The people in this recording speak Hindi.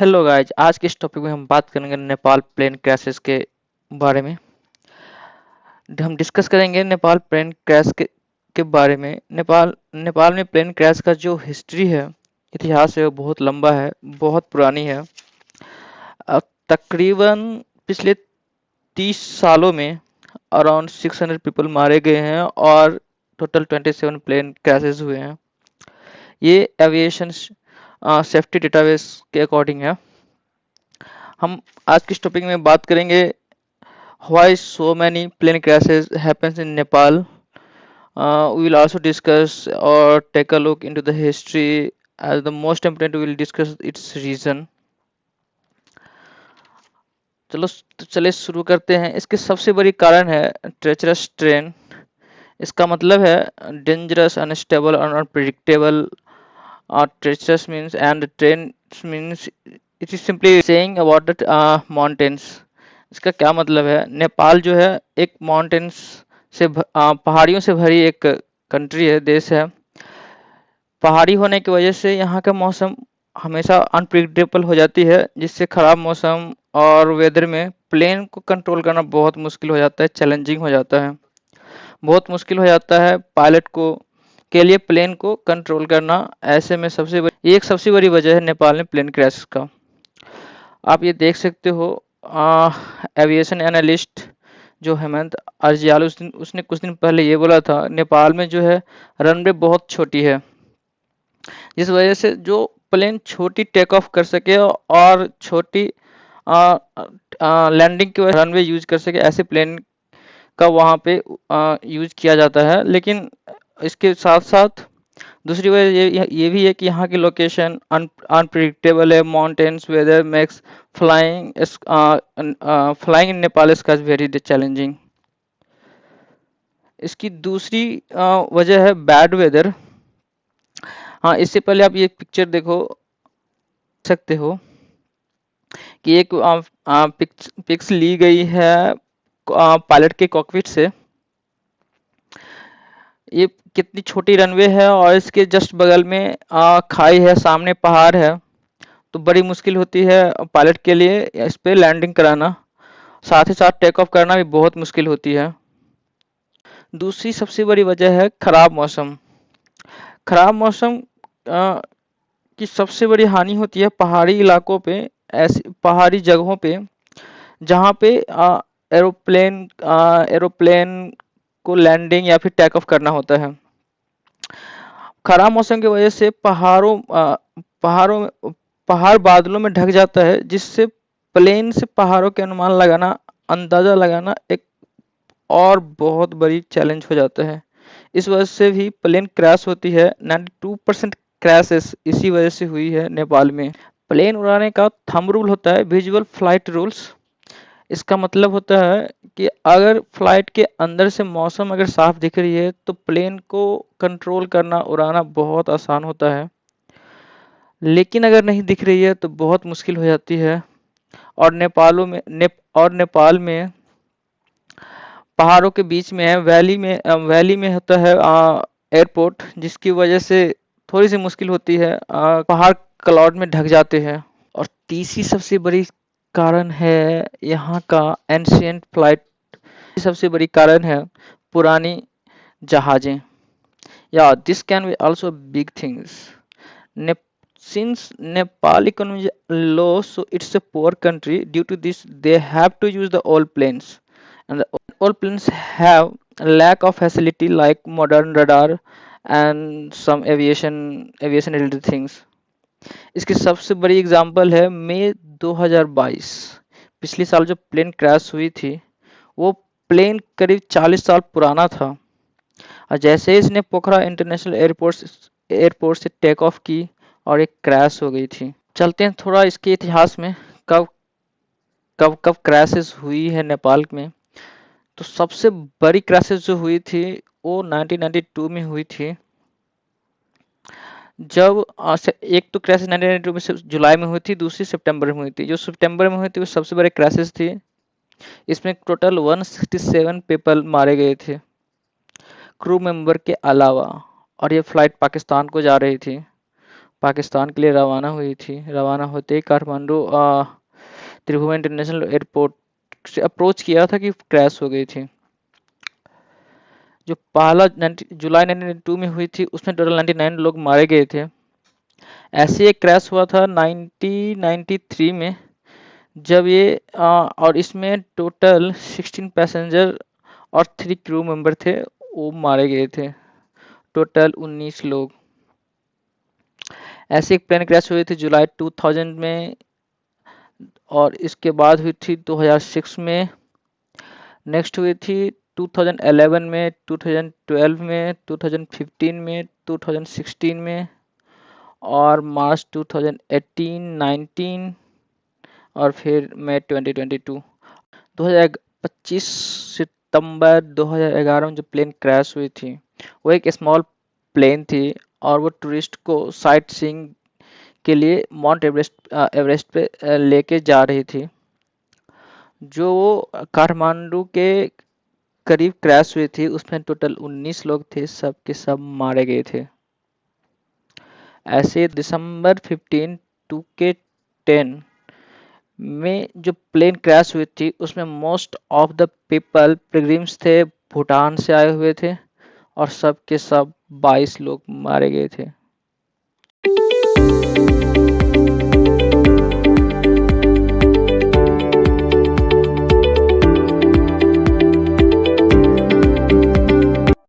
हेलो गाइज, आज के इस टॉपिक में हम बात करेंगे नेपाल प्लेन क्रैशेस के बारे में। हम डिस्कस करेंगे नेपाल प्लेन क्रैश के बारे में। नेपाल में प्लेन क्रैश का जो हिस्ट्री है, इतिहास है, वो बहुत लंबा है, बहुत पुरानी है। तकरीबन पिछले 30 सालों में अराउंड 600 पीपल मारे गए हैं और टोटल 27 प्लेन क्रैशेस हुए हैं। ये एविएशन सेफ्टी डेटाबेस के अकॉर्डिंग है। हम आज के इस टॉपिक में बात करेंगे why so many plane crashes happens in Nepal. We will also discuss or take a look into the history. As the most important, we will discuss its reason. चलो तो चले शुरू करते हैं। इसके सबसे बड़ी कारण है ट्रेचरस ट्रेन। इसका मतलब है डेंजरस, अनस्टेबल और unpredictable. Treacherous means and train means it is simply saying about the mountains. इसका क्या मतलब है? नेपाल जो है एक माउंटेन्स से पहाड़ियों से भरी एक कंट्री है, देश है। पहाड़ी होने की वजह से यहाँ का मौसम हमेशा अनप्रिडिक्टेबल हो जाती है, जिससे खराब मौसम और वेदर में प्लेन को कंट्रोल करना बहुत मुश्किल हो जाता है, चैलेंजिंग हो जाता है। बहुत मुश्किल हो जाता है पायलट को के लिए प्लेन को कंट्रोल करना। ऐसे में सबसे बड़ी वजह है नेपाल में प्लेन क्रैश का। आप ये देख सकते हो, एविएशन एनालिस्ट जो हेमंत अर्जियाल उसने कुछ दिन पहले ये बोला था, नेपाल में जो है रनवे बहुत छोटी है, जिस वजह से जो प्लेन छोटी टेक ऑफ कर सके और छोटी लैंडिंग की वजह रनवे यूज कर सके, ऐसे प्लेन का वहाँ पे यूज किया जाता है। लेकिन इसके साथ साथ दूसरी वजह ये भी है कि यहाँ की लोकेशन अनप्रिडिक्टेबल है। Mountains weather makes flying in Nepal is very challenging. इसकी दूसरी वजह है बैड वेदर। हाँ, इससे पहले आप ये पिक्चर देखो सकते हो कि एक पिक्स ली गई है पायलट के कॉकपिट से। ये कितनी छोटी रनवे है और इसके जस्ट बगल में खाई है, सामने पहाड़ है, तो बड़ी मुश्किल होती है पायलट के लिए इस पे लैंडिंग कराना। साथ ही साथ टेक ऑफ करना भी बहुत मुश्किल होती है। दूसरी सबसे बड़ी वजह है खराब मौसम। खराब मौसम की सबसे बड़ी हानि होती है पहाड़ी इलाकों पे, ऐसी पहाड़ी जगहों पे जहाँ पे एरोप्लेन को लैंडिंग या फिर टेक ऑफ करना होता है। खराब मौसम की वजह से पहाड़ बादलों में ढक जाता है, जिससे प्लेन से पहाड़ों के अनुमान लगाना, अंदाजा लगाना एक और बहुत बड़ी चैलेंज हो जाता है। इस वजह से भी प्लेन क्रैश होती है। 92% क्रैशेस इसी वजह से हुई है नेपाल में। प्लेन उड़ाने का थंब रूल होता है विजुअल फ्लाइट रूल्स। इसका मतलब होता है कि अगर फ्लाइट के अंदर से मौसम अगर साफ दिख रही है तो प्लेन को कंट्रोल करना, उड़ाना बहुत आसान होता है। लेकिन अगर नहीं दिख रही है तो बहुत मुश्किल हो जाती है। और नेपाल में पहाड़ों के बीच में है, वैली में होता है एयरपोर्ट, जिसकी वजह से थोड़ी सी मुश्किल होती है। पहाड़ क्लाउड में ढक जाते हैं। और तीसरी सबसे बड़ी कारण है यहाँ का एंशियंट फ्लाइट। सबसे बड़ी कारण है पुरानी जहाजें। या this can be also big things. Since Nepal economy is low, so it's a poor country. Due to this, they have to use the old planes, and the old planes have a lack of facility like modern radar and some aviation related things. इसकी सबसे बड़ी एग्जांपल है मई 2022। पिछले साल जो प्लेन क्रैश हुई थी, वो प्लेन करीब 40 साल पुराना था और जैसे ही इसने पोखरा इंटरनेशनल एयरपोर्ट से टेक ऑफ की और एक क्रैश हो गई थी। चलते हैं थोड़ा इसके इतिहास में, कब कब कब क्रैशेस हुई है नेपाल में। तो सबसे बड़ी क्रैशेस जो हुई थी वो 1992 में हुई थी। जब एक तो क्रैश 1992 में जुलाई में हुई थी, दूसरी सितंबर में हुई थी। जो सितंबर में हुई थी वो सबसे बड़ी क्रैशेस थी। इसमें टोटल 167 पीपल मारे गए थे क्रू मेंबर के अलावा, और ये फ्लाइट पाकिस्तान को जा रही थी। पाकिस्तान के लिए रवाना हुई थी। रवाना होते ही काठमांडू त्रिभुवन इंटरनेशनल एयरपोर्ट से अप्रोच किया था कि क्रैश हो गई थी। जो पहला जुलाई 1992 में हुई थी उसमें टोटल 99 लोग मारे गए थे। ऐसे एक क्रैश हुआ था 1993 में, जब ये और इसमें टोटल 16 पैसेंजर और 3 क्रू मेंबर थे, वो मारे गए थे, टोटल 19 लोग। ऐसे एक प्लेन क्रैश हुई थी जुलाई 2000 में, और इसके बाद हुई थी 2006 में, नेक्स्ट हुई थी 2011 में, 2012 में, 2015 में, 2016 में, और मार्च 2018, 19 और फिर मई 2022। 2025 सितंबर 2011 में जो प्लेन क्रैश हुई थी वो एक स्मॉल प्लेन थी, और वो टूरिस्ट को साइट सीइंग के लिए माउंट एवरेस्ट पे लेके जा रही थी। जो काठमांडू के करीब क्रैश हुई थी उसमें टोटल 19 लोग थे, सब के सब मारे गए थे। ऐसे दिसंबर 15 2K10 में जो प्लेन क्रैश हुई थी उसमें most of the people pilgrims थे, भूटान से आए हुए थे, और सब के सब 22 लोग मारे गए थे।